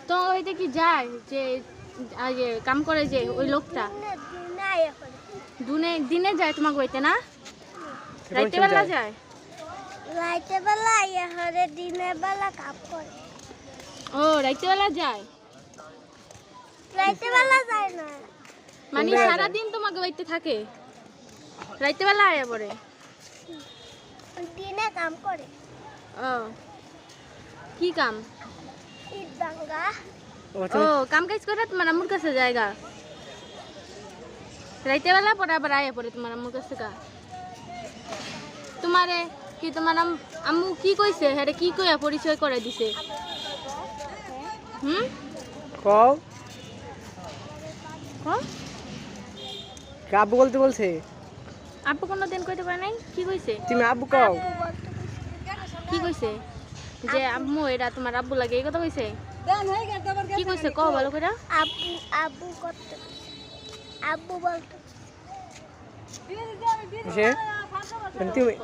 তো হইতে কি যায় যে আগে কাম করে যে ওই লোকটা দিনে দিনে যায় তোমাকে হইতে না রাইতে বেলা যায় রাইতে বেলা হরে দিনের বেলা কাম করে ও রাইতে বেলা যায় রাইতে বেলা যায় না মানে সারা দিন তোমাকে হইতে থাকে রাইতে বেলা আয়া পড়ে দিনে কাম করে ও কি কাম ইট ভাঙা ও কাম কাজ করে তোমার আম্মুর কাছে জায়গা রাইতে বেলা পরে আবার আয়া পড়ে তোমার আম্মুর কাছে কা তোমারে কি তোমার আম্মু কি কইছে হ্যাঁ কি কইয়া পরিচয় করে দিছে হুম কও কও আব্বু বলতে বলছে আব্বু কোনো দিন কইতে পারে নাই কি কইছে তুমি আব্বু কও কি কইছে যে আম্মু এটা তোমার আব্বু লাগে এই কথা কইছে কি কইছে কও ভালো করে আব্বু আব্বু করতে আব্বু বলতে তুমি